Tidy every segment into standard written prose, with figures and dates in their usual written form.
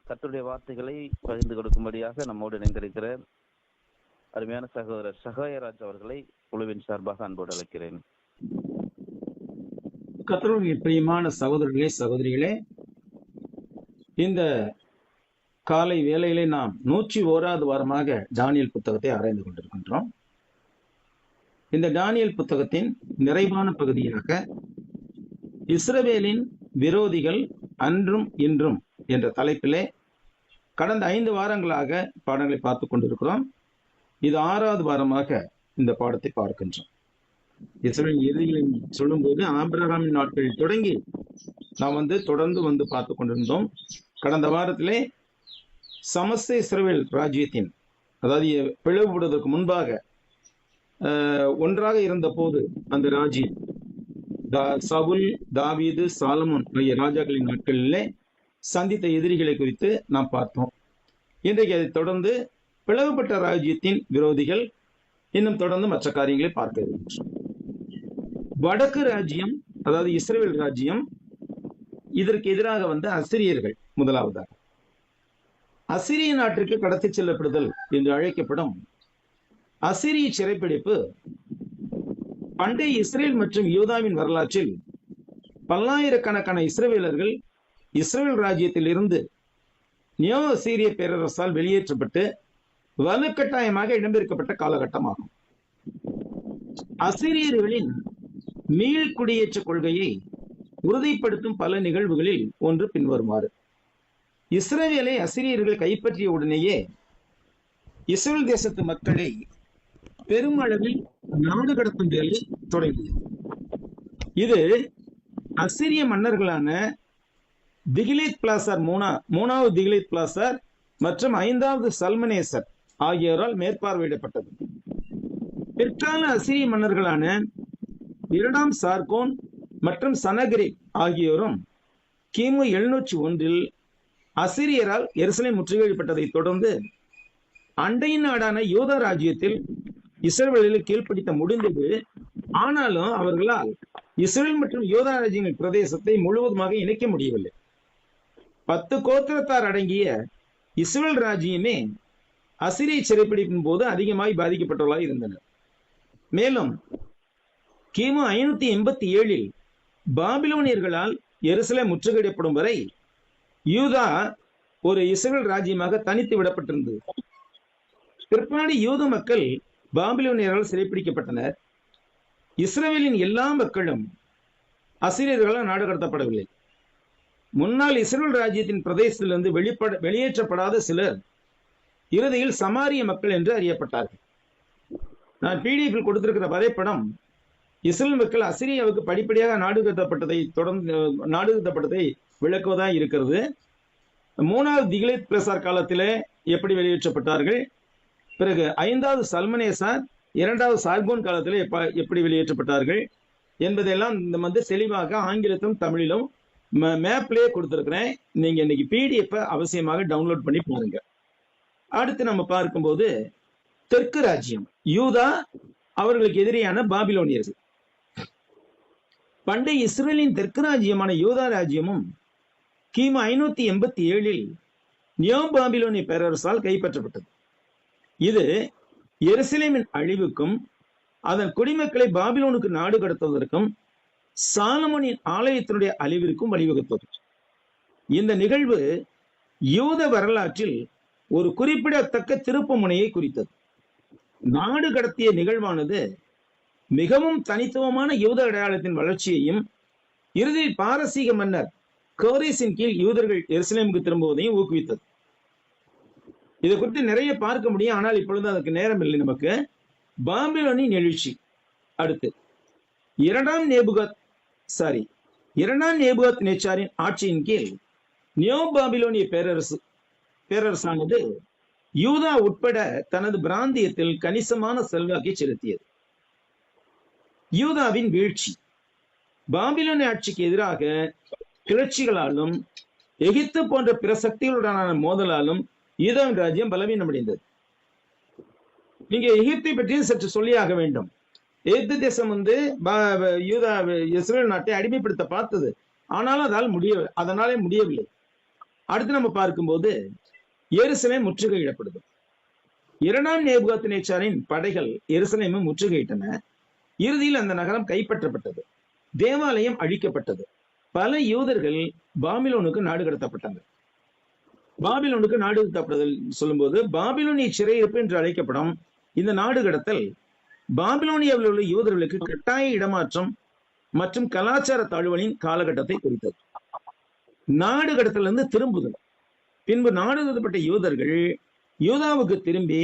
கர்த்தருடைய வார்த்தைகளை பகிர்ந்து கொடுக்கும்படியாக நம்மோடு இணைந்திருக்கிற அருமையான சகோதரர் சகாயராஜ் அவர்களை குழுவின் சார்பாக அன்போடு அழைக்கிறேன். கர்த்தருடைய பிரியமான சகோதரர்களே, சகோதரிகளே, இந்த காலை வேளையிலே நாம் 101வது வாரமாக தானியேல் புத்தகத்தை ஆராய்ந்து கொண்டிருக்கின்றோம். இந்த தானியேல் புத்தகத்தின் நிறைவான பகுதியாக இஸ்ரவேலின் விரோதிகள் அன்றும் இன்றும் என்ற தலைப்பிலே கடந்த 5 வாரங்களாக பாடங்களை பார்த்து கொண்டிருக்கிறோம். இது 6வது வாரமாக இந்த பாடத்தை பார்க்கின்றோம். இஸ்ரவேல் எதிரிகளை சொல்லும்போது ஆபிரகாமின் நாட்களில் தொடங்கி நாம் தொடர்ந்து பார்த்து கொண்டிருந்தோம். கடந்த வாரத்திலே சமஸ்த இஸ்ரவேல் ராஜ்யத்தின், அதாவது பிளவுபடுவதற்கு முன்பாக ஒன்றாக இருந்த போது அந்த ராஜ்யம் சவுல், தாவீது, சாலமோன் ஆகிய ராஜாக்களின் நாட்களிலே சந்தித்த எதிரிகளை குறித்து நாம் பார்த்தோம். இன்றைக்கு அதை தொடர்ந்து பிளவுபட்ட ராஜ்யத்தின் விரோதிகள், இன்னும் தொடர்ந்து மற்ற காரியங்களை பார்க்க இருக்கின்றோம். வடக்கு ராஜ்யம், அதாவது இஸ்ரவேல் ராஜ்யம், இதற்கு எதிராக வந்த அசிரியர்கள். முதலாவதாக அசிரிய நாட்டிற்கு கடத்தி செல்லப்படுதல் என்று அழைக்கப்படும் அசிரிய சிறைப்பிடிப்பு பண்டைய இஸ்ரேல் மற்றும் யூதாவின் வரலாற்றில் பல்லாயிரக்கணக்கான இஸ்ரவேலர்கள் இஸ்ரேல் ராஜ்யத்தில் இருந்து நியோ அசீரிய பேரரசால் வெளியேற்றப்பட்டு வலுக்கட்டாயமாக இடம்பெயர்க்கப்பட்ட காலகட்டமாகும். அசிரியர்களின் மீள்குடியேற்ற கொள்கையை உறுதிப்படுத்தும் பல நிகழ்வுகளில் ஒன்று பின்வருமாறு. இஸ்ரவேலை அசிரியர்கள் கைப்பற்றிய உடனேயே இஸ்ரேல் தேசத்து மக்களை பெருமளவில் நாடு கடத்தும் வேலை தொடங்கியது. இது அசிரிய மன்னர்களான திகிலேத் பிளாசர் மூணாவது திகிலேத் பிளாசர் மற்றும் 5வது சல்மனேசர் ஆகியோரால் மேற்பார்வையிடப்பட்டது. பிற்கால அசிரிய மன்னர்களான 2ஆம் சார்கோன் மற்றும் சனகரிப் ஆகியோரும் கிமு 701 அசிரியரால் எருசலேம் முற்றுகையிடப்பட்டதை தொடர்ந்து அண்டையின் நாடான யூதா ராஜ்யத்தில் இஸ்ரவேலில் கீழ்ப்படுத்த முடிந்தது. ஆனாலும் அவர்களால் இஸ்ரேல் மற்றும் யூதா ராஜ்யங்கள் பிரதேசத்தை முழுவதுமாக இணைக்க முடியவில்லை. 10 கோத்திரத்தார் அடங்கிய இஸ்ரேல் ராஜ்யமே அசிரிய சிறைப்பிடிப்பின் போது அதிகமாய் பாதிக்கப்பட்டவர்களாக இருந்தனர். மேலும் கிமு 587 பாபிலோனியர்களால் எருசலேம் முற்றுகையிடப்படும் வரை யூதா ஒரு இஸ்ரேல் ராஜ்யமாக தனித்து விடப்பட்டிருந்தது. பிற்பாடு யூத மக்கள் பாபிலோனியர்களால் சிறைப்பிடிக்கப்பட்டனர். இஸ்ரவேலின் எல்லா மக்களும் அசிரியர்களால் நாடு கடத்தப்படவில்லை. முன்னாள் இஸ்ரேல் ராஜ்யத்தின் பிரதேசத்திலிருந்து வெளியேற்றப்படாத சிலர் இறுதியில் சமாரிய மக்கள் என்று அறியப்பட்டார்கள். நான் PDF கொடுத்திருக்கிற வரைபடம் இஸ்ரேல் மக்கள் அசிரியாவுக்கு படிப்படியாக நாடு கடத்தப்பட்டதை விளக்குவதாக இருக்கிறது. 3வது திகிலேத் பிளேசார் காலத்திலே எப்படி வெளியேற்றப்பட்டார்கள், பிறகு 5வது சல்மனேசர் 2வது சார்கோன் காலத்தில் எப்படி வெளியேற்றப்பட்டார்கள் என்பதெல்லாம் தெளிவாக ஆங்கிலத்திலும் தமிழிலும் மேப்லேயே கொடுத்திருக்கிறேன். நீங்க இன்னைக்கு PDF அவசியமாக டவுன்லோட் பண்ணி பாருங்க. அடுத்து நம்ம பார்க்கும்போது தெற்கு ராஜ்யம் யூதா, அவர்களுக்கு எதிரியான பாபிலோனியர்கள். பண்டைய இஸ்ரேலின் தெற்கு ராஜ்யமான யூதா ராஜ்யமும் கிமு 587 நியோ பாபிலோனிய பேரரசால் கைப்பற்றப்பட்டது. இது எருசலேமின் அழிவுக்கும் அதன் குடிமக்களை பாபிலோனுக்கு நாடு கடத்துவதற்கும் சாலமோனின் ஆலயத்தினுடைய அழிவிற்கும் வழிவகுத்தது. இந்த நிகழ்வு யூத வரலாற்றில் ஒரு குறிப்பிடத்தக்க திருப்பு முனையை குறித்தது. நாடு கடத்திய நிகழ்வானது மிகவும் தனித்துவமான யூத அடையாளத்தின் வளர்ச்சியையும் இறுதியில் பாரசீக மன்னர் கோரேசின் கீழ் யூதர்கள் எருசலேமுக்கு திரும்புவதையும் ஊக்குவித்தது. இதை குறித்து நிறைய பார்க்க முடியும், ஆனால் இப்பொழுது அதுக்கு நேரம் இல்லை நமக்கு. பாபிலோனின் எழுச்சி. அடுத்து 2ஆம் நேபுகாத் நேச்சாரின் ஆட்சியின் கீழ் நியோ பாபிலோனிய பேரரசானது யூதா உட்பட தனது பிராந்தியத்தில் கணிசமான செல்வாக்கை செலுத்தியது. யூதாவின் வீழ்ச்சி. பாபிலோனிய ஆட்சிக்கு எதிராக கிளர்ச்சிகளாலும் எகிப்து போன்ற பிற சக்திகளுடனான மோதலாலும் யூதாவின் ராஜ்யம் பலவீனமடைந்தது. நீங்க எகிப்தை பற்றியும் சற்று சொல்லியாக வேண்டும். எகிப்து தேசம் இஸ்ரேல் நாட்டை அடிமைப்படுத்த பார்த்தது, ஆனாலும் அதனாலே முடியவில்லை. அடுத்து நம்ம பார்க்கும்போது எருசலேம் முற்றுகையிடப்படுது. 2ஆம் நேபுகாத்நேச்சாரின் படைகள் எருசலேமை முற்றுகையிட்டன. இறுதியில் அந்த நகரம் கைப்பற்றப்பட்டது. தேவாலயம் அழிக்கப்பட்டது. பல யூதர்கள் பாபிலோனுக்கு நாடு கடத்தப்பட்டாங்க. பாபிலோனுக்கு நாடு கடத்தப்படுதல் சொல்லும்போது பாபிலோனிய சிறையிருப்பு என்று அழைக்கப்படும் இந்த நாடு கடத்தல் பாபிலோனியாவில் உள்ள யூதர்களுக்கு கட்டாய இடமாற்றம் மற்றும் கலாச்சார தாழ்வலின் காலகட்டத்தை குறித்தது. நாடு கடத்தலிருந்து திரும்புதல். பின்பு நாடு கடத்தப்பட்ட யூதர்கள் யூதாவுக்கு திரும்பி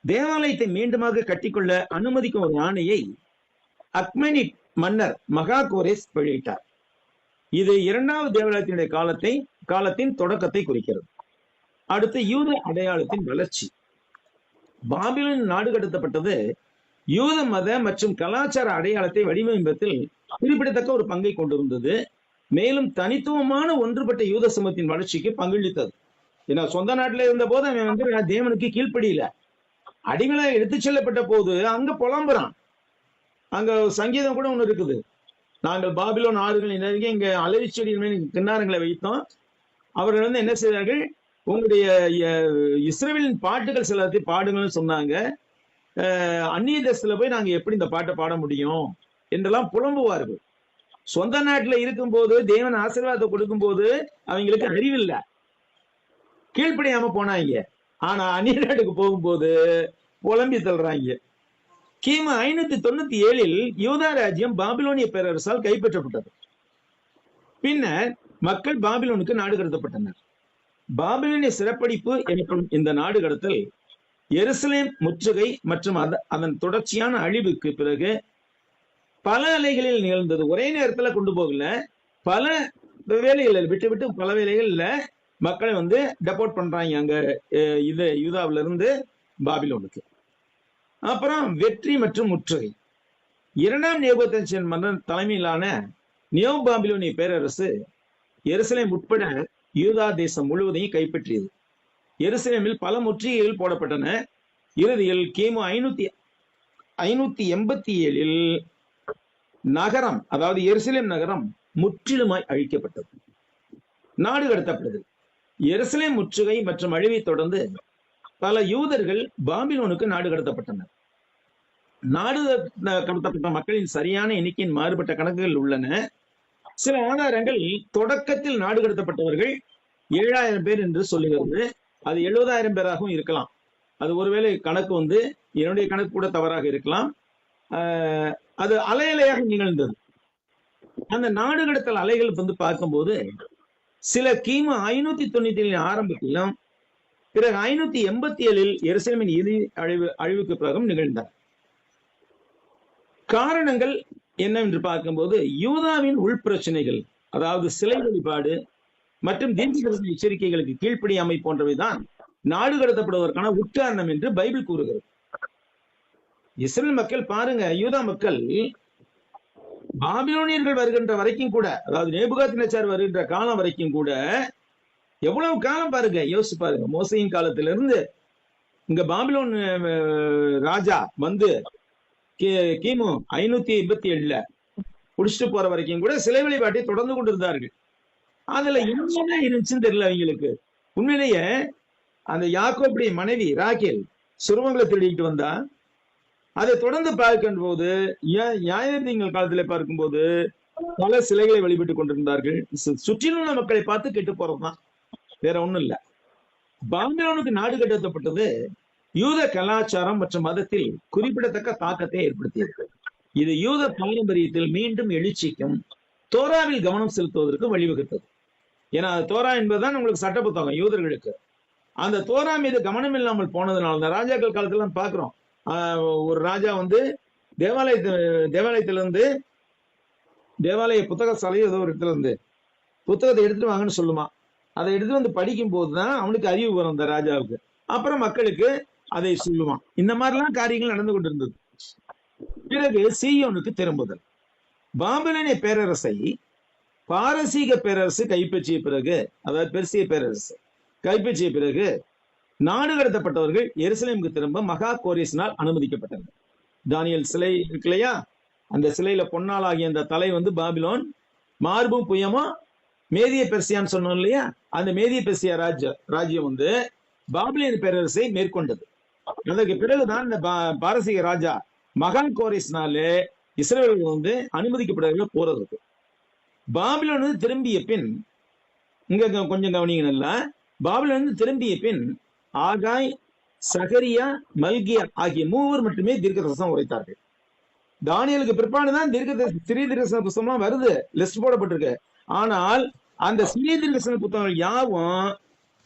தேவாலயத்தை மீண்டுமாக கட்டிக்கொள்ள அனுமதிக்கும் ஒரு ஆணையை அக்மெனிட் மன்னர் மகா கோரேஸ் வெளியிட்டார். இது 2வது தேவாலயத்தினுடைய காலத்தின் தொடக்கத்தை குறிக்கிறது. அடுத்து யூத அடையாளத்தின் வளர்ச்சி. பாபிலோன் நாடு கடத்தப்பட்டது யூத மத மற்றும் கலாச்சார அடையாளத்தை வடிவமைப்பதில் குறிப்பிடத்தக்க ஒரு பங்கை கொண்டிருந்தது. மேலும் தனித்துவமான ஒன்றுபட்ட யூத சமூகத்தின் வளர்ச்சிக்கு பங்களித்தது. ஏன்னா சொந்த நாட்டில் இருந்த போது அவன் வந்து தேவனுக்கு கீழ்ப்படியில, அடிமையாக எடுத்து செல்லப்பட்ட போது அங்க புலம்புறான். அங்க சங்கீதம் கூட ஒண்ணு இருக்குது. நாங்கள் பாபிலோன் ஆறுகளின் அருகே இங்க அலரி செடியின் மேல் கிண்ணாரங்களை வைத்தோம். அவர்கள் வந்து என்ன செய்தார்கள், உங்களுடைய இஸ்ரவேலின் பாட்டுகள் சிலத்தை பாடுங்கள்னு சொன்னாங்க. அந்நிய தேசத்துல போய் நாங்க எப்படி இந்த பாட்டை பாட முடியும் என்றெல்லாம் புலம்புவார்கள். சொந்த நாட்டுல இருக்கும்போது தேவன் ஆசீர்வாதத்தை கொடுக்கும் போது அவங்களுக்கு அறிவில்லை, கீழ்ப்படியாம போனாங்க. ஆனா அந்நிய நாட்டுக்கு போகும்போது புலம்பி தள்ளுறாங்க. கிமு 597 யூதா ராஜ்யம் பாபிலோனிய பேரரசால் கைப்பற்றப்பட்டது. பின்னர் மக்கள் பாபிலோனுக்கு நாடு கடத்தப்பட்டனர். பாபிலோனிய சிறப்படிப்பு எனப்படும் இந்த நாடு கடத்தல் எருசலேம் முற்றுகை மற்றும் அதன் தொடர்ச்சியான அழிவுக்கு பிறகு பல அலைகளில் நிகழ்ந்தது. ஒரே நேரத்துல கொண்டு போகல, பல வேலைகள் விட்டு விட்டு பல வேலைகள்ல மக்களை வந்து டெபோர்ட் பண்றாங்க அங்க யூதாவில இருந்து பாபிலோனுக்கு. அப்புறம் வெற்றி மற்றும் முற்றுகை. 2ஆம் நேபுகாத்நேச்சார் மன்னர் தலைமையிலான நியோ பாபிலோனிய பேரரசு எருசலேம் உட்பட யூதா தேசம் முழுவதையும் கைப்பற்றியது. எருசலேமில் பல முற்றுகைகள் போடப்பட்டன. இறுதியில் கிமு 587 நகரம், அதாவது எருசலேம் நகரம் முற்றிலுமாய் அழிக்கப்பட்டது, நாடு கடத்தப்பட்டது. எருசலேம் முற்றுகை மற்றும் அழிவை தொடர்ந்து பல யூதர்கள் பாபிலோனுக்கு நாடு கடத்தப்பட்டனர். நாடு கடத்தப்பட்ட மக்களின் சரியான எண்ணிக்கையின் மாறுபட்ட கணக்குகள் உள்ளன. சில ஆதாரங்கள் தொடக்கத்தில் நாடு கடத்தப்பட்டவர்கள் 7000 பேர் என்று சொல்லுகிறது. அது 70,000 பேராகவும் இருக்கலாம். அது ஒருவேளை கணக்கு வந்து என்னுடைய கணக்கு கூட தவறாக இருக்கலாம். அது அலையலையாக நிகழ்ந்தது. அந்த நாடு கடத்தல் அலைகள் வந்து பார்க்கும்போது சில கிமு 597 ஆரம்பத்திலும் பிறகு 587 எருசலேமின் இறுதி அழிவுக்கு பிறகும் நிகழ்ந்தார். காரணங்கள் என்னவென்று பார்க்கும்போது யூதாவின் உள்பிரச்சனைகள், அதாவது சிலை வழிபாடு மற்றும் தீர்க்கதரிசன எச்சரிக்கைகளுக்கு கீழ்ப்படியாமை போன்றவைதான் நாடு கடத்தப்படுவதற்கான உட்காரணம் என்று பைபிள் கூறுகிறது. இஸ்ரேல் மக்கள் பாருங்க, யூதா மக்கள் பாபிலோனியர்கள் வருகின்ற வரைக்கும் கூட, அதாவது நேபுகாத்நேச்சார் வருகின்ற காலம் வரைக்கும் கூட, எவ்வளவு காலம் பாருங்க, யோசிச்சு பாருங்க. மோசையின் காலத்திலிருந்து இங்க பாபிலோன் ராஜா வந்து கிமு 587 புடிச்சிட்டு போற வரைக்கும் கூட சிலை வழிபாட்டை தொடர்ந்து கொண்டிருந்தார்கள். அதுல என்ன இருந்துச்சுன்னு தெரியல அவங்களுக்கு. உண்மையிலேயே அந்த யாக்கோபுடைய மனைவி ராகேல் சுரமங்களை திருடிட்டு வந்தா, அதை தொடர்ந்து பார்க்கும் போது நியாயாதிபதிகள் காலத்துல பார்க்கும்போது பல சிலைகளை வழிபட்டுக் கொண்டிருந்தார்கள். சுற்றிலும் உள்ள மக்களை பார்த்து கெட்டு போறதுதான், வேற ஒண்ணும் இல்ல. பாபிலோனுக்கு நாடு கடத்தப்பட்டது யூத கலாச்சாரம் மற்றும் மதத்தில் குறிப்பிடத்தக்க தாக்கத்தை ஏற்படுத்தியது. இது யூத பாரம்பரியத்தில் மீண்டும் எழுச்சிக்கும் தோராவில் கவனம் செலுத்துவதற்கு வழிவகுத்தது. ஏன்னா தோரா என்பதுதான் உங்களுக்கு சட்ட புத்தகம் யூதர்களுக்கு. அந்த தோரா மீது கவனம் இல்லாமல் போனதுனால இந்த ராஜாக்கள் காலத்துல பாக்குறோம், ஒரு ராஜா வந்து தேவாலயத்திலிருந்து தேவாலய புத்தக சாலை ஏதோ ஒரு இடத்துல இருந்து புத்தகத்தை எடுத்துட்டு வாங்கன்னு சொல்லுமா. அதை எடுத்து வந்து படிக்கும் போதுதான் அவனுக்கு அறிவு வரும் அந்த ராஜாவுக்கு. அப்புறம் மக்களுக்கு அதை சொல்லுவான். இந்த மாதிரிலாம் காரியங்கள் நடந்து கொண்டிருந்தது. பிறகு சீயோனுக்கு திரும்புதல். பாபிலோனிய பேரரசை பாரசீக பேரரசு கைப்பற்றிய பிறகு, அதாவது பெர்சிய பேரரசு கைப்பற்றிய பிறகு நாடு கடத்தப்பட்டவர்கள் எருசலேமுக்கு திரும்ப மகா கோரேசினால் அனுமதிக்கப்பட்டனர். தானியல் சிலை இருக்கு இல்லையா, அந்த சிலையில பொன்னால் ஆகிய அந்த தலை வந்து பாபிலோன், மார்பும் புயமும் மேதிய பெர்சியான்னு சொன்னோம் இல்லையா, அந்த மேதிய பெர்சியா ராஜ்யம் வந்து பாபிலோனிய பேரரசை மேற்கொண்டது. அதற்கு பிறகுதான் இந்த பாரசீக ராஜா மகான் கோரேஸ்னாலே இஸ்ரேலுக்கு வந்து அனுமதிக்கப்படவில்லை போறதுக்கு. பாபிலோன் திரும்பிய பின், இங்க கொஞ்சம் கவனிங்க நல்லா, பாபிலோன் திரும்பிய பின் ஆகாய், சகரியா, மல்கியா ஆகிய மூவர் மட்டுமே தீர்க்கதரிசனம் உரைத்தார்கள். தானியலுக்கு பிற்பாடுதான் சிறிய தீர்க்கதரிசன புத்தகம்லாம் வருது, லிஸ்ட் போடப்பட்டிருக்கு. ஆனால் அந்த சிறிய தீர்க்கதரிசன புத்தகங்கள் யாவும்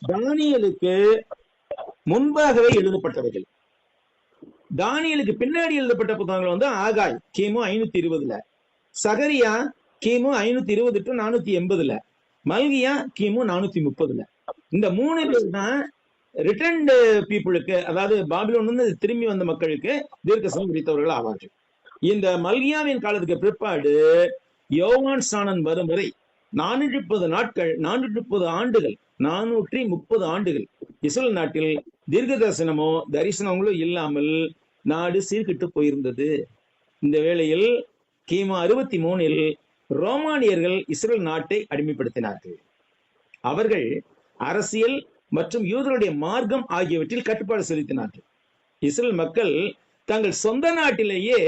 தானியலுக்கு முன்பாகவே எழுதப்பட்டவைகள். தானியலுக்கு பின்னாடி எழுதப்பட்ட புத்தகங்கள் வந்து ஆகாய் கிமு 520, சகரியா கிமு 520 to 480, மல்கியா கிமு 430. இந்த 3 பேர் தான் ரிட்டர்ன்டு பீப்புளுக்கு, அதாவது பாபிலோன் திரும்பி வந்த மக்களுக்கு தீர்க்கதரிசனம் உரைத்தவர்கள் ஆவார்கள். இந்த மல்கியாவின் காலத்துக்கு பிற்பாடு யோவான் ஸ்நானன் வரும் வரை 430 நாட்கள், 430 ஆண்டுகள், 430 ஆண்டுகள் இஸ்ரேல் நாட்டில் தீர்க்க தரிசனமோ தரிசனங்களோ இல்லாமல் நாடு சீர்கிட்டு போயிருந்தது. இந்த வேளையில் கிமு 63 ரோமானியர்கள் இஸ்ரேல் நாட்டை அடிமைப்படுத்தினார்கள். அவர்கள் அரசியல் மற்றும் யூதருடைய மார்க்கம் ஆகியவற்றில் கட்டுப்பாடு செலுத்தினார்கள். இஸ்ரேல் மக்கள் தங்கள் சொந்த நாட்டிலேயே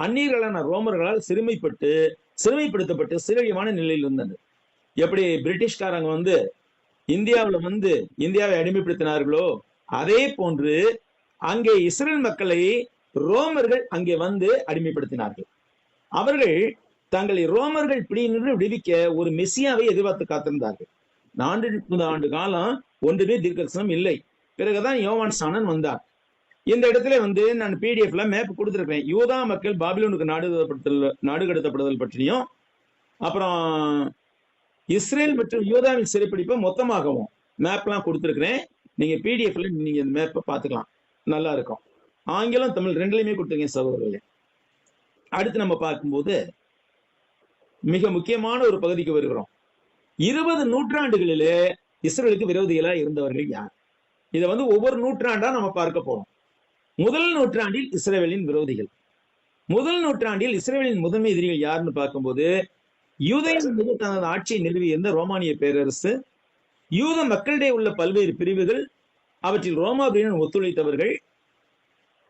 அந்நியர்களான ரோமர்களால் சிறுமைப்படுத்தப்பட்டு சிறுமையான நிலையில் இருந்தனர். எப்படி பிரிட்டிஷ்காரங்க வந்து இந்தியாவில் வந்து இந்தியாவை அடிமைப்படுத்தினார்களோ அதே போன்று அங்கே இஸ்ரேல் மக்களை ரோமர்கள் அங்கே வந்து அடிமைப்படுத்தினார்கள். அவர்கள் தங்களை ரோமர்கள் பிடியினின்று விடுவிக்க ஒரு மெசியாவை எதிர்பார்த்து காத்திருந்தார்கள். 430 ஆண்டு காலம் ஒன்றுமே தீர்க்கதரிசனம் இல்லை. பிறகுதான் யோவான் ஸ்நானன் வந்தார். இந்த இடத்துல வந்து நான் பிடிஎஃப்ல மேப் கொடுத்திருக்கிறேன். யூதா மக்கள் பாபிலோனுக்கு நாடு கடத்தப்படுதல் பற்றியும், அப்புறம் இஸ்ரேல் மற்றும் யூதாவின் சிறைப்பிடிப்பை மொத்தமாகவும் மேப்லாம் கொடுத்திருக்கிறேன். நீங்க பிடிஎஃப்ல நீங்க இந்த மேப்பை பார்த்துக்கலாம், நல்லா இருக்கும். ஆங்கிலம் தமிழ் ரெண்டுலையுமே கொடுத்துருக்கேன் சகோதரர்களே. அடுத்து நம்ம பார்க்கும்போது மிக முக்கியமான ஒரு பகுதிக்கு வருகிறோம். 20 நூற்றாண்டுகளிலே இஸ்ரேலுக்கு விரோதிகளா இருந்தவர்கள் யார்? இதை வந்து ஒவ்வொரு நூற்றாண்டா நம்ம பார்க்க போறோம். முதல் நூற்றாண்டில் இஸ்ரேலின் விரோதிகள். முதல் நூற்றாண்டில் இஸ்ரேலின் முதன்மை எதிரிகள் யாருன்னு பார்க்கும்போது, யூதேயம் மீது தனது ஆட்சியை நிறுவிய இருந்த ரோமானிய பேரரசு, யூத மக்களிடையே உள்ள பல்வேறு பிரிவுகள், அவற்றில் ரோமாபுரியன் ஒத்துழைத்தவர்கள்,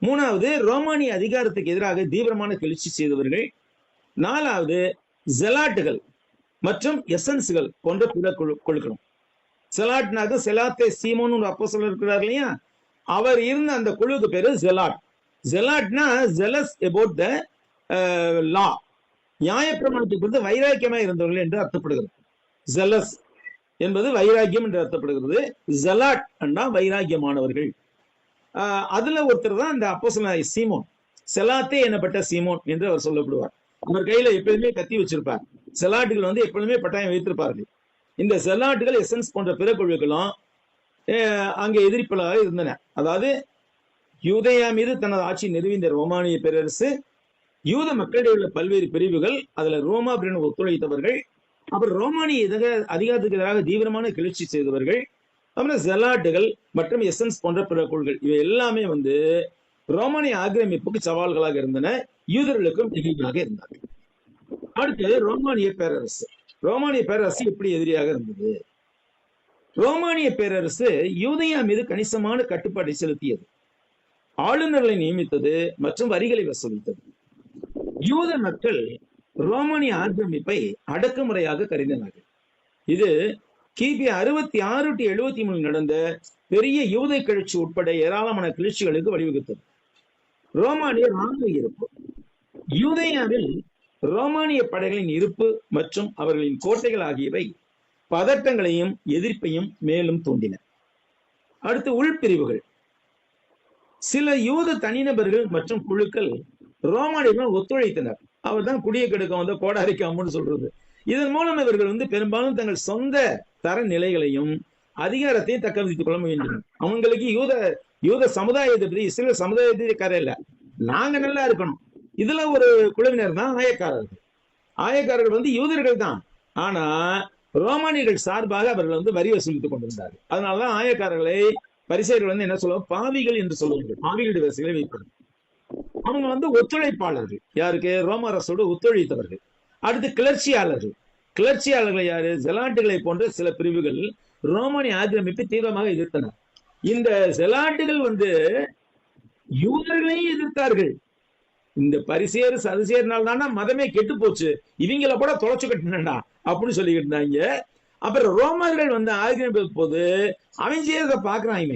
3வது ரோமானிய அதிகாரத்துக்கு எதிராக தீவிரமான கிளர்ச்சி செய்தவர்கள், 4வது ஜெலாட்டுகள் மற்றும் எசன்ஸ்கள் போன்ற பிற குழுக்களும். செலாட்னாக செலாத்தே சீமோன் ஒரு அப்போஸ்தலர் இருக்கிறார் இல்லையா, அவர் இருந்த அந்த குழுவுக்கு பேரு ஜெலாட். ஜெலாட்னா ஜெலஸ் அபவுட் த லா, நியாயப்பிரமாணத்துக்கு வந்து வைராக்கியமா இருந்தவர்கள் என்று அர்த்தப்படுகிறது. ஜெலஸ் என்பது வைராக்கியம் என்று அர்த்தப்படுகிறது. ஜெலாட் என்றா வைராக்கியமானவர்கள். அதுல ஒருத்தர் தான் இந்த அப்போஸ்தலனாகிய சீமோன், செலாத்தே எனப்பட்ட சீமோன் என்று அவர் சொல்லப்படுவார். அவர் கையில எப்பொழுதுமே கத்தி வச்சிருப்பார். செலாட்டுகள் வந்து எப்பொழுதுமே பட்டாயம் வைத்திருப்பார்கள். இந்த செலாட்டுகள் எசன்ஸ் போன்ற பிற குழுக்களும் அங்கே எதிர்ப்பலாக இருந்தன. அதாவது யூதேயா மீது தனது ஆட்சி நிறுவிந்த ரோமானிய பேரரசு, யூத மக்களிடையே உள்ள பல்வேறு பிரிவுகள், அதுல ரோமாபுரியன் ஒத்துழைத்தவர்கள், அப்புறம் ரோமானிய அதிகாரத்துக்கு எதிராக தீவிரமான கிளர்ச்சி செய்தவர்கள், அப்புறம் ஜெலாட்டுகள் மற்றும் எசன்ஸ் போன்ற பிற குழுக்கள், இவை எல்லாமே வந்து ரோமானிய ஆக்கிரமிப்புக்கு சவால்களாக இருந்தன, யூதர்களுக்கும் எதிரிகளாக இருந்தார்கள். அடுத்து ரோமானிய பேரரசு. ரோமானிய பேரரசு எப்படி எதிரியாக இருந்தது? ரோமானிய பேரரசு யூதேயா மீது கணிசமான கட்டுப்பாட்டை செலுத்தியது, ஆளுநர்களை நியமித்தது மற்றும் வரிகளை வசூலித்தது. யூத மக்கள் ரோமானிய ஆக்கிரமிப்பை அடக்குமுறையாக கருதினார்கள். இது கிபி 66 to 73 நடந்த பெரிய யூத கிளர்ச்சி உட்பட ஏராளமான கிளர்ச்சிகளுக்கு வழிவகுத்தது. ரோமானிய ராணுவ இருப்பு. யூதேயாவில் ரோமானிய படைகளின் இருப்பு மற்றும் அவர்களின் கோட்டைகள் ஆகியவை பதட்டங்களையும் எதிர்ப்பையும் மேலும் தூண்டின. அடுத்து உள்பிரிவுகள். சில யூத தனிநபர்கள் மற்றும் குழுக்கள் ரோமானியர்கள் ஒத்துழைத்தனர். அவர் தான் குடியை கெடுக்க வந்த கோடாரிக்காமன்னு சொல்றது. இதன் மூலம் இவர்கள் வந்து பெரும்பாலும் தங்கள் சொந்த தர நிலைகளையும் அதிகாரத்தையும் தக்க வைத்துக் கொள்ள முயன்றனர். அவங்களுக்கு யூத சமுதாயத்தை பத்தி, இஸ்ரேல் சமுதாயத்தை கரையில நாங்க நல்லா இருக்கணும். இதுல ஒரு குழுவினர் தான் ஆயக்காரர்கள். ஆயக்காரர்கள் வந்து யூதர்கள் தான், ஆனா ரோமானியர்கள் சார்பாக அவர்கள் வந்து வரி வசூலித்துக் கொண்டிருந்தார்கள். அதனாலதான் ஆயக்காரர்களை பரிசேயர்கள் வந்து என்ன சொல்லுவாங்க, பாவிகள் என்று சொல்லுவார்கள். பாவிகளுடைய வரிசைகளை வைப்பார்கள். அவங்க வந்து ஒத்துழைப்பாளர்கள். யாருக்கு? ரோம அரசோடு ஒத்துழைத்தவர்கள். அடுத்து கிளர்ச்சியாளர்கள். கிளர்ச்சியாளர்கள் யாரு? ஜெலாட்டுகளை போன்ற சில பிரிவுகள் ரோமானிய ஆக்கிரமிப்பை தீவிரமாக எதிர்த்தனர். இந்த ஜெலாட்டுகள் யூதர்களையும் எதிர்த்தார்கள். இந்த பரிசேர் சதுசேர்னால தானே மதமே கெட்டு போச்சு, இவங்கள கூட தொலைச்சு கட்டினா அப்படின்னு சொல்லிக்கிட்டு இருந்தாங்க. அப்புறம் ரோமர்கள் ஆக்கிரமிப்பு போது அவன் செய்யறத பாக்குறாங்க.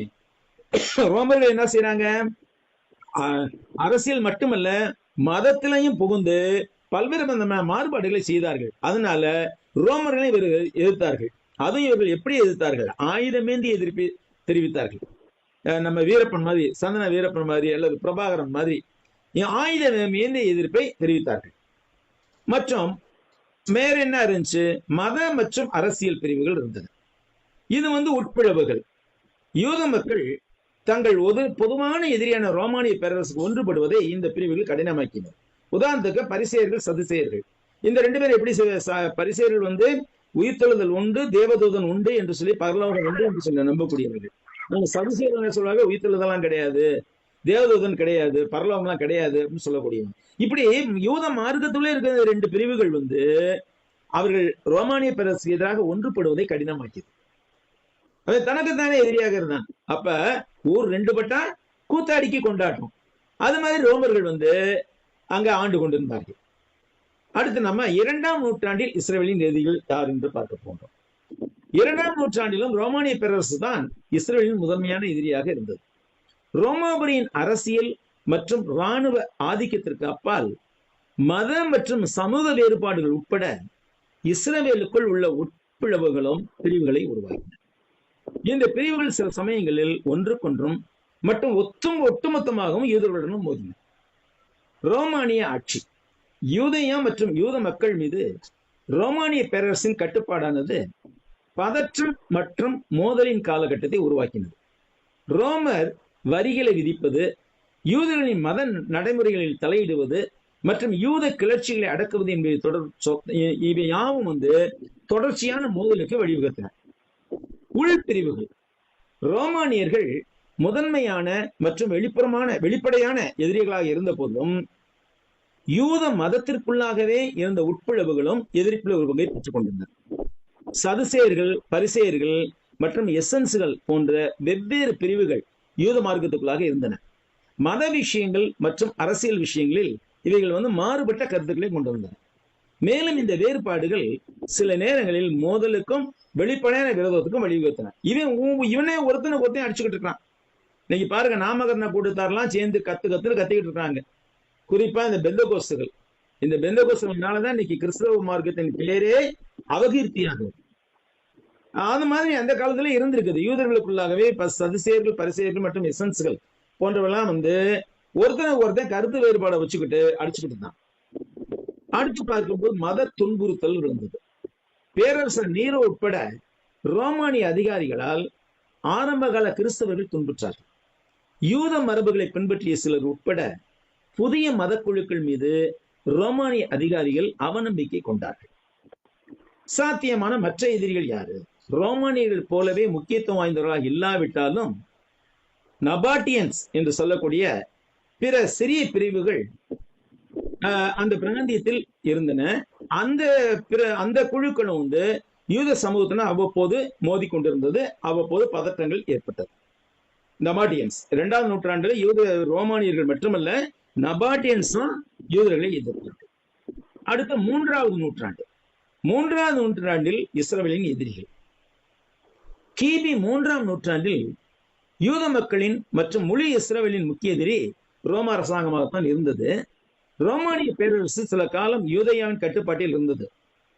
ரோமர்கள் என்ன செய்யறாங்க? அரசியல் மட்டுமல்ல, மதத்திலையும் புகுந்து பல்வேறு மாறுபாடுகளை செய்தார்கள். அதனால ரோமர்களை இவர்கள் எதிர்த்தார்கள். அதுவும் இவர்கள் எப்படி எதிர்த்தார்கள்? ஆயுதமேந்தி எதிர்ப்பு தெரிவித்தார்கள். நம்ம வீரப்பன் மாதிரி, சந்தன வீரப்பன் மாதிரி அல்லது பிரபாகரன் மாதிரி ஆயுதமேந்தி எதிர்ப்பை தெரிவித்தார்கள். மற்றும் வேற என்ன இருந்துச்சு? மத மற்றும் அரசியல் பிரிவுகள் இருந்தது. இது உட்பிளவுகள். யூத மக்கள் தங்கள் பொதுவான எதிரியான ரோமானிய பேரரசுக்கு ஒன்றுபடுவதை இந்த பிரிவுகள் கடினமாக்கினர். உதாரணத்துக்கு பரிசேயர்கள், சதுசேயர்கள். இந்த ரெண்டு பேரும் எப்படி? பரிசேயர்கள் உயிர்த்தெழுதல் உண்டு, தேவதூதன் உண்டு என்று சொல்லி, பரலோகம் உண்டு என்று சொல்லி நம்பக்கூடியவர்கள். சதுசேயர்கள் சொல்றாங்க உயிர்த்தெழுதெல்லாம் கிடையாது, தேவதூதன் கிடையாது, பரலோகம்லாம் கிடையாது அப்படின்னு சொல்லக்கூடியவங்க. இப்படி யூத மார்க்கத்துள்ளே இருக்கிற ரெண்டு பிரிவுகள் அவர்கள் ரோமானிய பேரரசுக்கு எதிராக ஒன்றுபடுவதை கடினமாக்கியது. அது தனக்குத்தானே எதிரியாக இருந்தான். அப்ப ஊர் ரெண்டு பட்டா கூத்தாடிக்கு கொண்டாட்டம். அது மாதிரி ரோமர்கள் அங்க ஆண்டு கொண்டிருந்தார்கள். அடுத்து நம்ம 2ஆம் நூற்றாண்டில் இஸ்ரவேலின் எதிரிகள் யார் என்று பார்க்க போன்றோம். 2ஆம் நூற்றாண்டிலும் ரோமானிய பேரரசு தான் இஸ்ரவேலின் முதன்மையான எதிரியாக இருந்தது. ரோமாபுரியின் அரசியல் மற்றும் இராணுவ ஆதிக்கத்திற்கு அப்பால் மத மற்றும் சமூக வேறுபாடுகள் உட்பட இஸ்ரவேலுக்குள் உள்ள உட்பிளவுகளும் பிரிவுகளை உருவாக்கின. இந்த பிரிவுகள் சில சமயங்களில் ஒன்றுக்கொன்றும் மற்றும் ஒட்டுமொத்தமாகவும் யூதர்களுடனும் மோதின. ரோமானிய ஆட்சி. யூதேயா மற்றும் யூத மக்கள் மீது ரோமானிய பேரரசின் கட்டுப்பாடானது பதற்றம் மற்றும் மோதலின் காலகட்டத்தை உருவாக்கினது. ரோமர் வரிகளை விதிப்பது, யூதர்களின் மத நடைமுறைகளில் தலையிடுவது மற்றும் யூத கிளர்ச்சிகளை அடக்குவது என்பதை இவை யாவும் தொடர்ச்சியான மோதலுக்கு வழிவகுத்தன. உள்பிரிவுகள். ரோமானியர்கள் முதன்மையான மற்றும் வெளிப்படையான எதிரிகளாக இருந்த போதும் யூத மதத்திற்குள்ளாகவே இருந்த உட்பிளவுகளும் எதிர்ப்பிளவுகளை பெற்றுக் கொண்டிருந்தனர். சதுசேயர்கள், பரிசேயர்கள் மற்றும் எசன்ஸ்கள் போன்ற வெவ்வேறு பிரிவுகள் யூத மார்க்கத்துக்குள்ளாக இருந்தன. மத விஷயங்கள் மற்றும் அரசியல் விஷயங்களில் இவைகள் மாறுபட்ட கருத்துக்களை கொண்டு வந்தன. மேலும் இந்த வேறுபாடுகள் சில நேரங்களில் மோதலுக்கும் வெளிப்படையான விரோதத்துக்கும் வழிவகுத்தன. இவனே ஒருத்தனுக்கு ஒருத்தையும் அடிச்சுக்கிட்டு இருக்கான். இன்னைக்கு பாருங்க, நாமகரண கூட்டத்தாரெல்லாம் சேர்ந்து கத்திக்கிட்டு இருக்காங்க. குறிப்பா இந்த பெந்தகோஸ்துகள். இந்த பெந்தகோஸ்துகள்னாலதான் இன்னைக்கு கிறிஸ்தவ மார்க்கத்தின் பேரே அவகீர்த்தியாகும். அது மாதிரி அந்த காலத்துல இருந்திருக்குது. யூதர்களுக்குள்ளாகவே சதுசேயர்கள், பரிசேயர்கள் மற்றும் எசன்ஸ்கள் போன்றவெல்லாம் ஒருத்தன் கருத்து வேறுபாடை வச்சுக்கிட்டு அடிச்சுக்கிட்டு தான். அடுத்து பார்க்கும்போது மத துன்புறுத்தல் இருந்தது. பேரரசர் நீரோ உட்பட ரோமானிய அதிகாரிகளால் ஆரம்பகால கிறிஸ்தவர்கள் துன்புற்றார்கள். யூத மரபுகளை பின்பற்றிய சிலர் உட்பட புதிய மத குழுக்கள் மீது ரோமானிய அதிகாரிகள் அவநம்பிக்கை கொண்டார்கள். சாத்தியமான மற்ற எதிரிகள் யாரு? ரோமானியர்கள் போலவே முக்கியத்துவம் வாய்ந்தவர்களாக இல்லாவிட்டாலும் நபாட்டியன்ஸ் என்று சொல்லக்கூடிய பிற சிறிய பிரிவுகள் அந்த பிராந்தியத்தில் இருந்தன. அந்த குழுக்களும் யூத சமூகத்தினர் அவ்வப்போது மோதி கொண்டிருந்தது. அவ்வப்போது பதற்றங்கள் ஏற்பட்டது. நபாட்டியன்ஸ் 2ஆம் நூற்றாண்டில் ரோமானியர்கள் மட்டுமல்ல, நபாட்டியன்ஸும் யூதர்களை எதிர்த்தார்கள். அடுத்த 3ஆவது நூற்றாண்டு. 3ஆவது நூற்றாண்டில் இஸ்ரவேலின் எதிரிகள். கிபி 3ஆம் நூற்றாண்டில் யூத மக்களின் மற்றும் முழு இஸ்ரவேலின் முக்கிய எதிரி ரோம அரசாங்கமாகத்தான் இருந்தது. ரோமானிய பேரரசு சில காலம் யூதேயாவின் கட்டுப்பாட்டில் இருந்தது.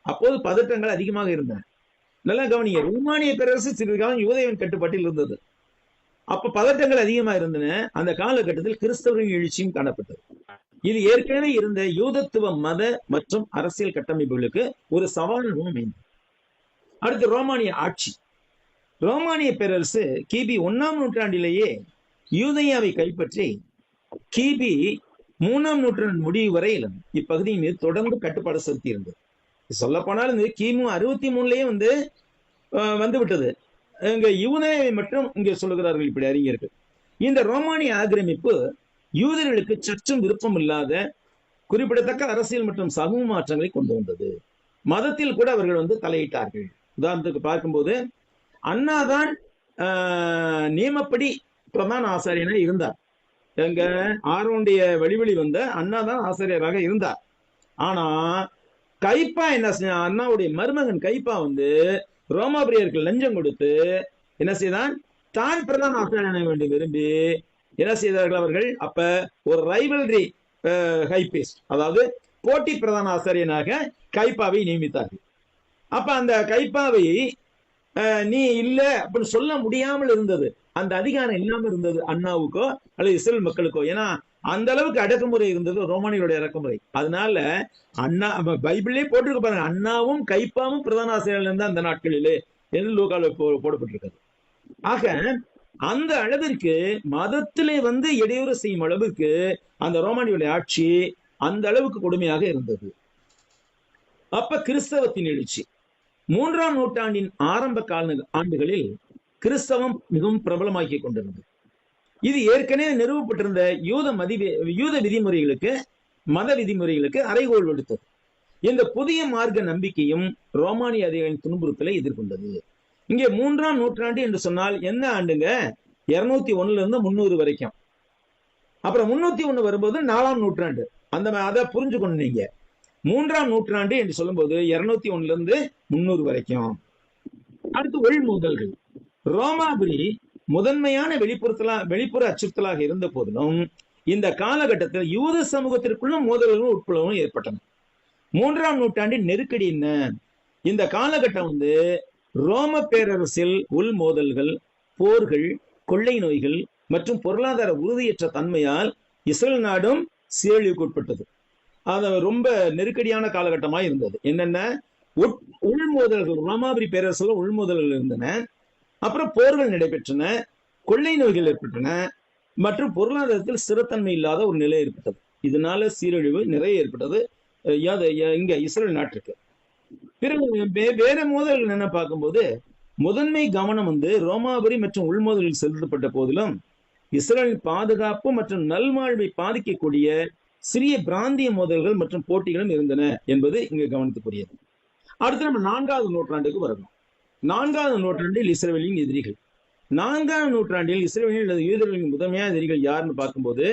அப்போது பதற்றங்கள் அதிகமாக இருந்தன. நல்லா கவனிங்க, ரோமானிய பேரரசு சிறிது காலம் யூதேயாவின் கட்டுப்பாட்டில் இருந்தது. அப்ப பதற்றங்கள் அதிகமாக இருந்தன. அந்த காலகட்டத்தில் கிறிஸ்தவரின் எழுச்சியும் காணப்பட்டது. இது ஏற்கனவே இருந்த யூதத்துவ மத மற்றும் அரசியல் கட்டமைப்புகளுக்கு ஒரு சவாலாகவும் அமைந்தது. அடுத்து ரோமானிய ஆட்சி. ரோமானிய பேரரசு கிபி 1ஆம் நூற்றாண்டிலேயே யூதேயாவை கைப்பற்றி கிபி 3ஆம் நூற்றாண்டு முடிவு வரையிலும் இப்பகுதியின் மீது தொடர்ந்து கட்டுப்பாடு செலுத்தி இருந்தது. சொல்ல போனால் கிமு 63லயே வந்து விட்டது. இங்க யூதேயாவை மட்டும் இங்கே சொல்லுகிறார்கள் இப்படி அறிஞர்கள். இந்த ரோமானிய ஆக்கிரமிப்பு யூதர்களுக்கு சற்றும் விருப்பம் இல்லாத குறிப்பிடத்தக்க அரசியல் மற்றும் சமூக மாற்றங்களை கொண்டு வந்தது. மதத்தில் கூட அவர்கள் தலையிட்டார்கள். உதாரணத்துக்கு பார்க்கும்போது அண்ணாதான் நியமப்படி பிரதான ஆசாரியனா இருந்தார். எங்க ஆரோனுடைய வழிவழி வந்த அண்ணாதான் ஆசிரியராக இருந்தார். ஆனா கைப்பா என்ன செஞ்ச, அண்ணாவுடைய மருமகன் கைப்பா ரோமாபுரியருக்கு லஞ்சம் கொடுத்து என்ன செய்தான், தான் பிரதான ஆசிரியராக வேண்டும் விரும்பி என்ன செய்தார்கள் அவர்கள். அப்ப ஒரு ரைவல்ரி ஹைபிஸ்ட், அதாவது போட்டி பிரதான ஆசிரியனாக கைப்பாவை நியமித்தார்கள். அப்ப அந்த கைப்பாவை நீ இல்ல அப்படின்னு சொல்ல முடியாமல் இருந்தது, அந்த அதிகாரம் இல்லாம இருந்தது அண்ணாவுக்கோ அல்லது இஸ்ரேல் மக்களுக்கோ. ஏன்னா அந்த அளவுக்கு அடக்குமுறை இருந்தது ரோமானியருடைய அடக்குமுறை. அதனால அண்ணா பைபிளே போட்டிருக்க பாருங்க, அண்ணாவும் கைப்பாவும் பிரதான ஆசிரியர்கள் இருந்த அந்த நாட்களிலே என்று லூக்கால போடப்பட்டிருக்கிறது. ஆக அந்த அளவிற்கு மதத்திலே இடையூறு செய்யும் அளவுக்கு அந்த ரோமானியருடைய ஆட்சி அந்த அளவுக்கு கொடுமையாக இருந்தது. அப்ப கிறிஸ்தவத்தின் எழுச்சி 3ஆம் நூற்றாண்டின் ஆரம்ப கால ஆண்டுகளில் கிறிஸ்தவம் மிகவும் பிரபலமாக்கி கொண்டிருந்தது. இது ஏற்கனவே நிறுவப்பட்டிருந்த யூத விதிமுறைகளுக்கு, மத விதிமுறைகளுக்கு அறைகோல் விடுத்தது. இந்த புதிய மார்க்க நம்பிக்கையும் ரோமானிய அதிகாரிகளின் துன்புறுத்தலை எதிர்கொண்டது. இங்கே 3ஆம் நூற்றாண்டு என்று சொன்னால் என்ன ஆண்டுங்க, 201 இருந்து 300 வரைக்கும். அப்புறம் 301 வரும்போது 4ஆம் நூற்றாண்டு. அதை புரிஞ்சுக்கணும் நீங்க. 3ஆம் நூற்றாண்டு என்று சொல்லும்போது 201 இருந்து 300 வரைக்கும். அடுத்து உள்மோதல்கள். ரோமாபுரி முதன்மையான வெளிப்புற அச்சுறுத்தலாக இருந்த போதிலும் இந்த காலகட்டத்தில் யூத சமூகத்திற்குள்ளும் மோதல்களும் உட்புலவும் ஏற்பட்டன. 3ஆம் நூற்றாண்டின் நெருக்கடி என்ன, இந்த காலகட்டம் ரோம பேரரசில் உள் மோதல்கள், போர்கள், கொள்ளை நோய்கள் மற்றும் பொருளாதார உறுதியற்ற தன்மையால் இஸ்ரேல் நாடும் சீரழிவுக்கு உட்பட்டது. அது ரொம்ப நெருக்கடியான காலகட்டமாக இருந்தது. என்னென்ன உள்மோதல்கள், ரோமாபுரி பேரரசில் உள்மோதல்கள் இருந்தன, அப்புறம் போர்கள் நடைபெற்றன, கொள்ளை நோய்கள் ஏற்பட்டன மற்றும் பொருளாதாரத்தில் ஸ்திரத்தன்மை இல்லாத ஒரு நிலை ஏற்பட்டது. இதனால சீரழிவு நிறைய ஏற்பட்டது இங்க இஸ்ரேல் நாட்டுக்கு. பிறகு வேற மோதல்கள் என்ன பார்க்கும்போது முதன்மை கவனம் ரோமாபுரி மற்றும் உள்மோதலில் செலுத்தப்பட்ட போதிலும் இஸ்ரேல் பாதுகாப்பு மற்றும் நல்வாழ்வை பாதிக்கக்கூடிய சிறிய பிராந்திய மோதல்கள் மற்றும் போட்டிகளும் இருந்தன என்பது இங்கு கவனத்துக்குரியது. அடுத்து நம்ம 4ஆவது நூற்றாண்டுக்கு வரணும். 4ஆவது நூற்றாண்டில் இஸ்ரேலின் எதிரிகள். 4ஆம் நூற்றாண்டில் இஸ்ரேலின் அல்லது யூதர்களின் முதன்மையான எதிரிகள் யாருன்னு பார்க்கும்போது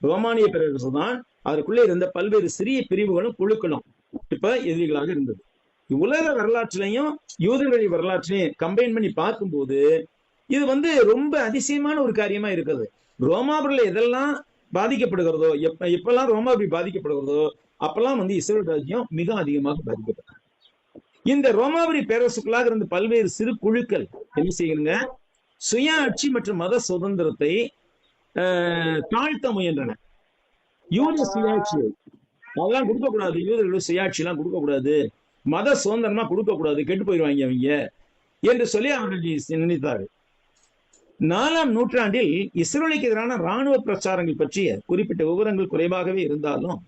ரோமானிய பேரரசு தான். அதற்குள்ளே இருந்த பல்வேறு சிறிய பிரிவுகளும் குழுக்களும் இப்ப எதிரிகளாக இருந்தது. உலக வரலாற்றிலையும் யூதர்களின் வரலாற்றையும் கம்பைன் பண்ணி பார்க்கும்போது இது ரொம்ப அதிசயமான ஒரு காரியமா இருக்குது. ரோமாபுரியில் எதெல்லாம் பாதிக்கப்படுகிறதோ, எப்பெல்லாம் ரோமாபுரி பாதிக்கப்படுகிறதோ அப்பெல்லாம் இஸ்ரேல் ராஜ்யம் மிக அதிகமாக பாதிக்கப்பட்டது. இந்த ரோமாபுரி பேரரசுக்குள்ளாக இருந்த பல்வேறு சிறு குழுக்கள் என்ன செய்யுங்க, சுய ஆட்சி மற்றும் மத சுதந்திரத்தை தாழ்த்த முயன்றன. யூத சுயாட்சி அதெல்லாம் கொடுக்கக்கூடாது, யூதர்கள் சுயாட்சி எல்லாம் கொடுக்கக்கூடாது, மத சுதந்திரமா கொடுக்கக்கூடாது, கெட்டு போயிடுவாங்க அவங்க என்று சொல்லி அவர்கள் நினைத்தார்கள். 4ஆம் நூற்றாண்டில் இஸ்ரேலுக்கு எதிரான இராணுவ பிரச்சாரங்கள் பற்றிய குறிப்பிட்ட விவரங்கள் குறைவாகவே இருந்தாலும்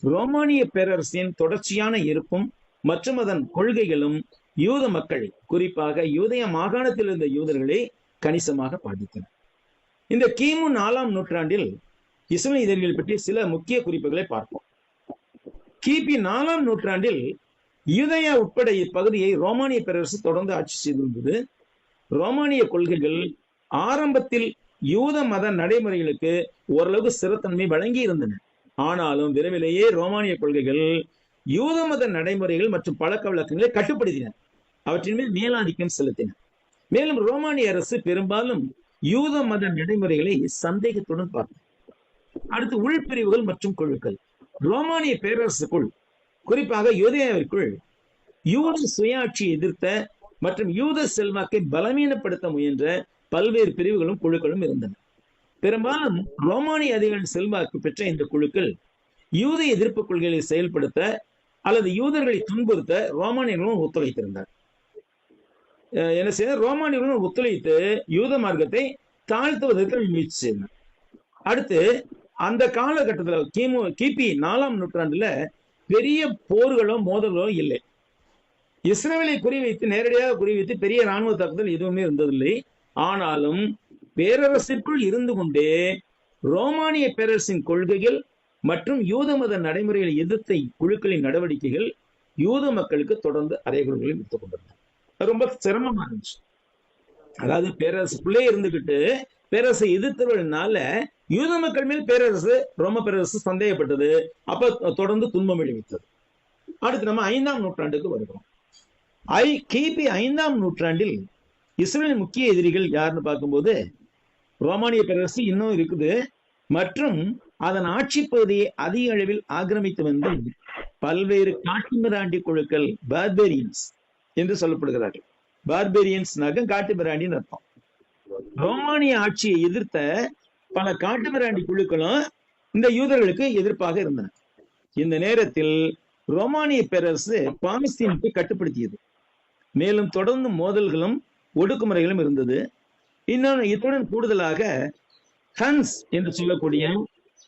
ரோமானிய பேரரசின் தொடர்ச்சியான இருப்பும் மற்றும் அதன் கொள்கைகளும் யூத மக்களை, குறிப்பாக யூதய மாகாணத்தில் இருந்த யூதர்களை கணிசமாக பாதித்தன. இந்த கிமு 4ஆம் நூற்றாண்டில் இஸ்ரேல் எதிரிகள் பற்றி சில முக்கிய குறிப்புகளை பார்ப்போம். கிபி 4ஆம் நூற்றாண்டில் யூதயா உட்பட இப்பகுதியை ரோமானிய பேரரசு தொடர்ந்து ஆட்சி செய்திருந்தது. ரோமானிய கொள்கைகள் ஆரம்பத்தில் யூத மத நடைமுறைகளுக்கு ஓரளவு ஸ்திரத்தன்மை வழங்கி இருந்தன. ஆனாலும் விரைவிலேயே ரோமானிய கொள்கைகள் யூத மத நடைமுறைகள் மற்றும் பழக்க வழக்கங்களை கட்டுப்படுத்தின, அவற்றின் மேல் மேலாதிக்கம் செலுத்தின. மேலும் ரோமானிய அரசு பெரும்பாலும் யூத மத நடைமுறைகளை சந்தேகத்துடன் பார்த்தது. அடுத்து உள்பிரிவுகள் மற்றும் குழுக்கள். ரோமானிய பேரரசுக்குள், குறிப்பாக யூதேயாவிற்குள் யூத சுயாட்சியை எதிர்த்த மற்றும் யூத செல்வாக்கை பலவீனப்படுத்த முயன்ற பல்வேறு பிரிவுகளும் குழுக்களும் இருந்தன. பெரும்பாலும் ரோமானிய அதிகாரிகள் செல்வாக்கு பெற்ற இந்த குழுக்கள் யூத எதிர்ப்பு கொள்கைகளை செயல்படுத்த அல்லது யூதர்களை துன்புறுத்த ரோமானியர்களும் ஒத்துழைத்திருந்தார். என்ன செய்ய, ரோமானியர்களும் ஒத்துழைத்து யூத மார்க்கத்தை தாழ்த்துவதற்கு முயற்சி செய்தனர். அடுத்து அந்த காலகட்டத்தில் கிபி 4ஆம் நூற்றாண்டுல பெரிய போர்களோ மோதல்களோ இல்லை. இஸ்ரேலை நேரடியாக குறிவைத்து பெரிய இராணுவ தாக்குதல் எதுவுமே இருந்ததில்லை. ஆனாலும் பேரரசிற்குள் இருந்து கொண்டே ரோமானிய பேரரசின் கொள்கைகள் மற்றும் யூத மத நடைமுறைகளை எதிர்த்த குழுக்களின் நடவடிக்கைகள் யூத மக்களுக்கு தொடர்ந்து அறைகூவல்களை விடுத்துக் கொண்டிருந்தார். ரொம்ப சிரமமா இருந்துச்சு. அதாவது பேரரசுக்குள்ளே இருந்துகிட்டு பேரரசை எதிர்த்தவர்களால யூத மக்கள் மேல் பேரரசு ரோம பேரரசு சந்தேகப்பட்டது. அப்ப தொடர்ந்து துன்பம் விளைவித்தது. அடுத்து நம்ம 5ஆம் நூற்றாண்டுக்கு வருகிறோம். கிபி 5ஆம் நூற்றாண்டில் இஸ்ரேலின் முக்கிய எதிரிகள் யாருன்னு பார்க்கும்போது ரோமானிய பேரரசு இன்னும் இருக்குது மற்றும் அதன் ஆட்சி பகுதியை அதிக அளவில் ஆக்கிரமித்து வந்த பல்வேறு காட்டுமிராண்டி குழுக்கள் பார்பேரியன்ஸ் என்று சொல்லப்படுகிறார்கள். பார்பேரியன்ஸ் காட்டுமிராண்டின்னு அர்த்தம். ரோமானிய ஆட்சியை எதிர்த்த பல காட்டுமிராண்டி குழுக்களும் இந்த யூதர்களுக்கு எதிர்ப்பாக இருந்தன. இந்த நேரத்தில் ரோமானிய பேரரசு பாலஸ்தீனுக்கு கட்டுப்படுத்தியது. மேலும் தொடர்ந்து மோதல்களும் ஒடுக்குமுறைகளும் இருந்தது. இன்னொன்று இத்துடன் கூடுதலாக ஹன்ஸ் என்று சொல்லக்கூடிய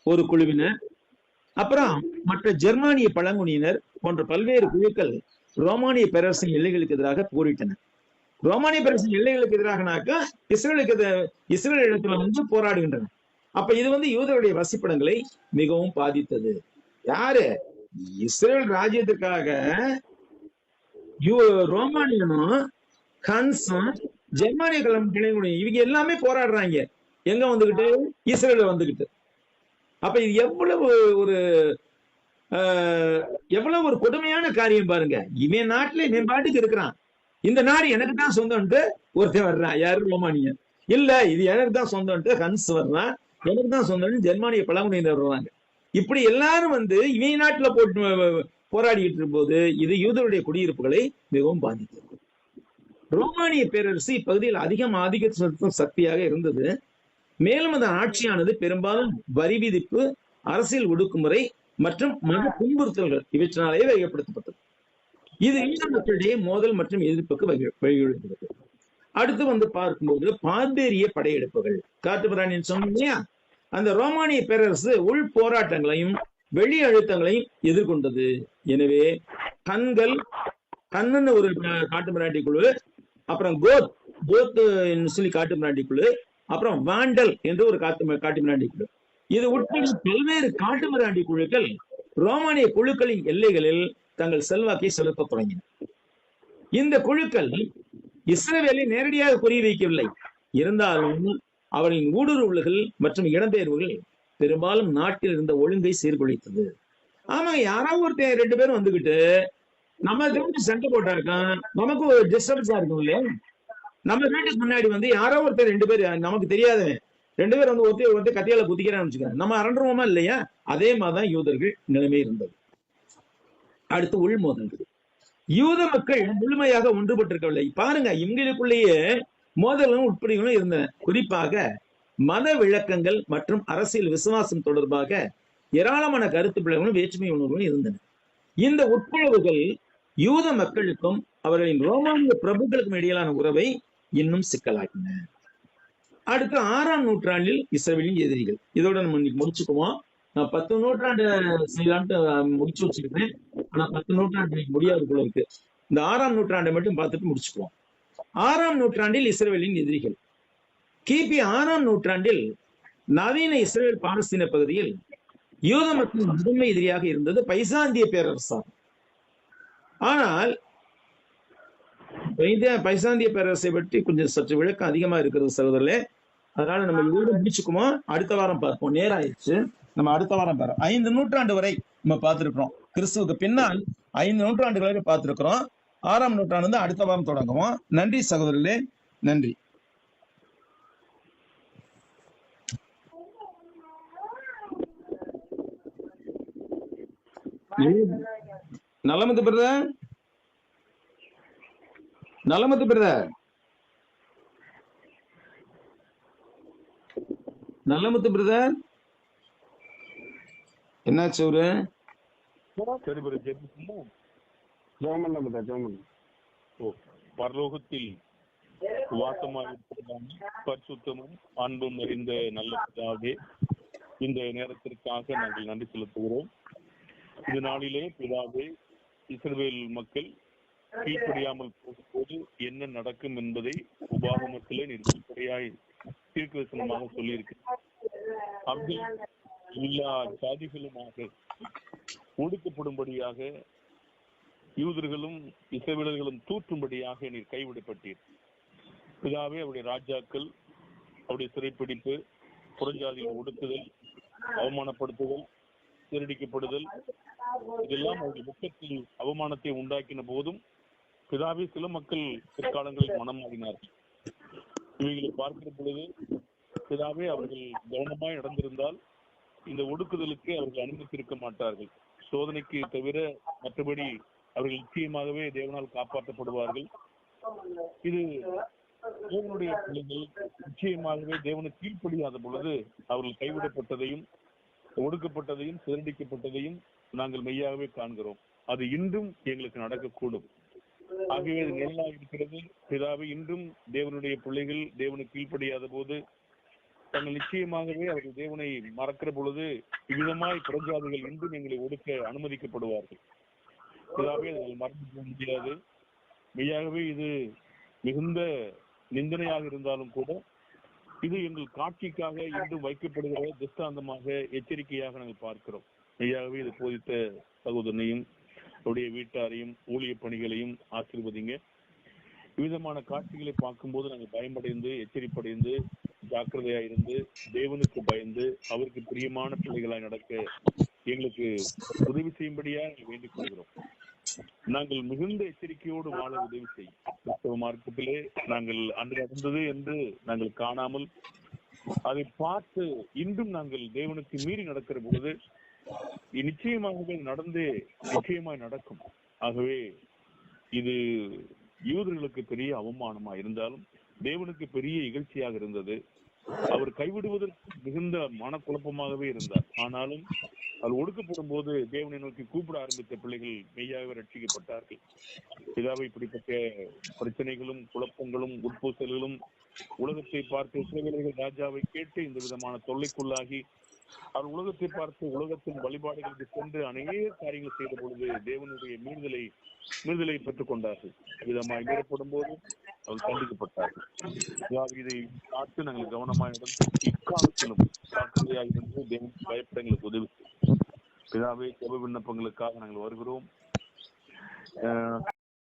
ஒரு குழுவினர், அப்புறம் மற்ற ஜெர்மானிய பழங்குடியினர் போன்ற பல்வேறு குழுக்கள் ரோமானிய பேரரசின் எல்லைகளுக்கு எதிராக போரிட்டனர். ரோமானிய பேரரசின் எல்லைகளுக்கு எதிராகனாக்கா இஸ்ரேல் இடத்துல போராடுகின்றனர். அப்ப இது யூதருடைய வசிப்பிடங்களை மிகவும் பாதித்தது. யாரு? இஸ்ரேல் ராஜ்யத்துக்காக ரோமானியனும் ஹன்ஸும் ஜெர்மானிய கிளம்பி இவங்க எல்லாமே போராடுறாங்க. எங்க வந்துகிட்டு? இஸ்ரேல வந்துகிட்டு. அப்ப இது எவ்வளவு ஒரு கொடுமையான காரியம் பாருங்க. இவன் நாட்டுல இவன் பாட்டுக்கு இருக்கிறான். இந்த நாடு எனக்கு தான் சொந்தம்ட்டு ஒருத்தன் வர்றான். யாரு? ரோமானியன். இல்ல இது எனக்கு தான் சொந்தம்ட்டு ஹன்ஸ் வர்றான். எனக்கு தான் சொந்தம்னு ஜெர்மானிய பழங்குடியினர் வருவாங்க. இப்படி எல்லாரும் இவன் நாட்டுல போராடிட்டு இருக்கும் போது இது யூதருடைய குடியிருப்புகளை மிகவும் பாதித்தது. ரோமானிய பேரரசு இப்பகுதியில் ஆதிக்க செலுத்தும் சக்தியாக இருந்தது. மேலும் அந்த ஆட்சியானது பெரும்பாலும் வரி விதிப்பு, அரசியல் ஒடுக்குமுறை மற்றும் மத துன்புறுத்தல்கள் இவற்றினாலே வகைப்படுத்தப்பட்டது. இது யூத மக்களிடையே மோதல் மற்றும் எதிர்ப்புக்கு வழிவகுக்கிறது. அடுத்து பார்க்கும்போது பார்பேரிய படையெடுப்புகள். காட்டுமிராண்டின்னு சொன்னோம் இல்லையா? அந்த ரோமானிய பேரரசு உள் போராட்டங்களையும் வெளி அழுத்தங்களையும் எதிர்கொண்டது. எனவே கண்ணுன்னு ஒரு காட்டுமிராண்டி குழு, அப்புறம் கோத் சொல்லி காட்டுமிராண்டி குழு, அப்புறம் வாண்டல் என்று ஒரு காட்டுமிராண்டி குழு, இது உட்பட பல்வேறு காட்டுமிராண்டி குழுக்கள் ரோமானிய குழுக்களின் எல்லைகளில் தங்கள் செல்வாக்கை செலுத்த தொடங்கின. இந்த குழுக்கள் இஸ்ரேலை நேரடியாக குறிவைக்கவில்லை. இருந்தாலும் அவர்களின் ஊடுருவல்கள் மற்றும் இடம்பெயர்வுகள் பெரும்பாலும் நாட்டில் இருந்த ஒழுங்கை சீர்குலைத்தது. ஆமா, யாராவது ஒருத்தர் 2 பேரும் வந்துகிட்டு நம்ம வீட்டு சண்டை போட்டாக்கா நமக்கு ஒரு டிஸ்டர்பன்ஸா இருக்கும் இல்லையா? நம்ம வீட்டுக்கு முன்னாடி யாரோ ஒருத்தர் 2 பேர் நமக்கு தெரியாத 2 பேர் ஒருத்தர் கத்தியால குத்திக்கிறான்னு வச்சுக்க, நம்ம அரண்டுருவோமா இல்லையா? அதே மாதிரிதான் யூதர்கள் நிலைமை இருந்தது. அடுத்து உள்மோதல்கள். யூத மக்கள் முழுமையாக ஒன்றுபட்டிருக்கவில்லை. பாருங்க, இவங்களுக்குள்ளேயே மோதல்களும் உட்படிகளும் இருந்தன. குறிப்பாக மத விளக்கங்கள் மற்றும் அரசியல் விசுவாசம் தொடர்பாக ஏராளமான கருத்து பிளவுகளும் வேற்றுமை உணர்வுகளும் இருந்தன. இந்த உட்பிளவுகள் யூத மக்களுக்கும் அவர்களின் ரோமானிய பிரபுக்களுக்கும் இடையிலான உறவை இன்னும் சிக்கலாக்கின. அடுத்து 6ஆம் நூற்றாண்டில் இஸ்ரேலின் எதிரிகள். இதோட நம்ம இன்னைக்கு முடிச்சுக்குவோம். நான் 10 நூற்றாண்டு செய்யலான்ட்டு முடிச்சு வச்சிருக்கேன். ஆனா 10 நூற்றாண்டு முடியாது போல இருக்கு. இந்த 6ஆம் நூற்றாண்டை மட்டும் பார்த்துட்டு முடிச்சுக்குவோம். 6ஆம் நூற்றாண்டில் இஸ்ரேலின் எதிரிகள். கிபி 6ஆம் நூற்றாண்டில் நவீன இஸ்ரேல் பாலஸ்தீன பகுதியில் யூத மக்களின் முதன்மை எதிரியாக இருந்தது பைசாந்திய பேரரசாகும். ஆனால் பைசாந்திய பேரரசை பற்றி கொஞ்சம் சற்று விளக்கம் அதிகமா இருக்கிறது சகோதரர்களே. அதனால நம்ம இதோட முடிச்சுக்குமோ, அடுத்த வாரம் பார்ப்போம். நேரம் ஆயிடுச்சு, நம்ம அடுத்த வாரம் பார்ப்போம். 5 நூற்றாண்டு வரை நம்ம பார்த்திருக்கிறோம். கிறிஸ்துவுக்கு பின்னால் 5 நூற்றாண்டு வரை பார்த்திருக்கிறோம். 6ஆம் நூற்றாண்டு அடுத்த வாரம் தொடங்குவோம். நன்றி சகோதரர்களே, நன்றி. நலமத்து பிரதர், நலமத்து பிரதர், நல்லமுத்து பிரதர், என்னாச்சு? ஒரு பரலோகத்தில் வாசமாயிருப்பதான பரிசுத்தமும் அன்பும் நிறைந்த நல்ல பிதாவே, இந்த நேரத்திற்காக நாங்கள் நன்றி செலுத்துகிறோம். இந்த நாளிலே பிதாவே, இஸ்ரவேல் மக்கள் கீழ்ப்படியாமல் போகும்போது என்ன நடக்கும் என்பதை உபாகமத்திலே வெளிப்படையாய் தீர்க்கதரிசனமாக சொல்லியிருக்கிறார். அப்படி எல்லா ஜாதிகளுமாக ஒடுக்கப்படும்படியாக யூதர்களும் இஸ்ரவேலர்களும் தூற்றும்படியாக நீர் கைவிடப்பட்டீர். பிதாவே, அவருடைய ராஜாக்கள், அவருடைய சிறைப்பிடிப்பு, புறஜாதியில் ஒடுக்குதல், அவமானப்படுத்துதல், திருடிக்கப்படுதல், இதெல்லாம் அவருடைய துக்கத்தில் அவமானத்தை உண்டாக்கின போதும் பிதாவே சில மக்கள் பிற்காலங்களில் மனம் மாறினார்கள். இவைகளை பார்க்கிற பொழுது பிதாவே அவர்கள் கவனமாய் நடந்திருந்தால் இந்த ஒடுக்குதலுக்கு அவர்கள் அனுமதித்திருக்க மாட்டார்கள். சோதனைக்கு தவிர மற்றபடி அவர்கள் நிச்சயமாகவே தேவனால் காப்பாற்றப்படுவார்கள். இது தேவனுடைய பிள்ளைகள் நிச்சயமாகவே தேவனுக்கு கீழ்ப்படியாத பொழுது அவர்கள் கைவிடப்பட்டதையும் ஒடுக்கப்பட்டதையும் சிதறடிக்கப்பட்டதையும் நாங்கள் மெய்யாகவே காண்கிறோம். அது இன்றும் எங்களுக்கு நடக்கக்கூடும். ஆகவே அது நிழலாக இருக்கிறது. பிதாவே, இன்றும் தேவனுடைய பிள்ளைகள் தேவனுக்கு கீழ்ப்படியாத போது தங்கள் நிச்சயமாகவே அவர்கள் தேவனை மறக்கிற பொழுது இவ்விதமாய் புறஜாதிகள் இன்றும் எங்களை ஒடுக்க அனுமதிக்கப்படுவார்கள். பிதாவே, அதை மறந்து போக முடியாது. மெய்யாகவே இது மிகுந்த நிந்தனையாக இருந்தாலும் கூட இது எங்கள் காட்சிக்காக இன்றும் வைக்கப்படுகிற திஷ்டாந்தமாக எச்சரிக்கையாக நாங்கள் பார்க்கிறோம். மெய்யாகவே இது போதித்த சகோதரனையும் அவருடைய வீட்டாரையும் ஊழிய பணிகளையும் ஆசீர்வதிங்க. விதமான காட்சிகளை பார்க்கும்போது நாங்கள் பயமடைந்து எச்சரிப்படைந்து ஜாக்கிரதையா இருந்து தேவனுக்கு பயந்து அவருக்கு பிரியமான பிள்ளைகளாய் நடக்க எங்களுக்கு உதவி செய்யும்படியா நாங்கள் வேண்டிக் கொள்கிறோம். நாங்கள் மிகுந்த எச்சரிக்கையோடு வாழ உதவி செய்யும். கிறிஸ்தவ மார்க்கத்திலே நாங்கள் அன்று நடந்தது என்று நாங்கள் காணாமல் அதை பார்த்து இன்றும் நாங்கள் தேவனுக்கு மீறி நடக்கிற பொழுது நிச்சயமாகவே நடந்து நிச்சயமாய் நடக்கும். ஆகவே இது யூதர்களுக்கு பெரிய அவமானமா இருந்தாலும் தேவனுக்கு பெரிய இகழ்ச்சியாக இருந்தது. அவர் கைவிடுவதற்கு மிகுந்த மனக்குழப்பமாகவே இருந்தார். ஆனாலும் அது ஒடுக்கப்படும் போது தேவனை நோக்கி கூப்பிட ஆரம்பித்த பிள்ளைகள் மெய்யாகவே ரட்சிக்கப்பட்டார்கள். இதாவே இப்படிப்பட்ட பிரச்சனைகளும் குழப்பங்களும் உட்பூசல்களும் உலகத்தை பார்த்து இஸ்ரவேலர்கள் ராஜாவை கேட்டு இந்த விதமான தொல்லைக்குள்ளாகி அவர் உலகத்தை பார்த்து உலகத்தின் வழிபாடுகளுக்கு சென்று அநேக காரியங்கள் செய்த பொழுது தேவனுடைய மீறுதலை பெற்றுக் கொண்டார்கள். விதமாய் மீறப்படும் போது அவர்கள் தண்டிக்கப்பட்டார்கள். இதை பார்த்து நாங்கள் கவனமாக இருந்து இக்காலத்திலும் ஜாக்கிரதையாக இருந்து தேவன் பயப்பட எங்களுக்கு உதவி. பிதாவே, ஜெப விண்ணப்பங்களுக்காக நாங்கள் வருகிறோம்.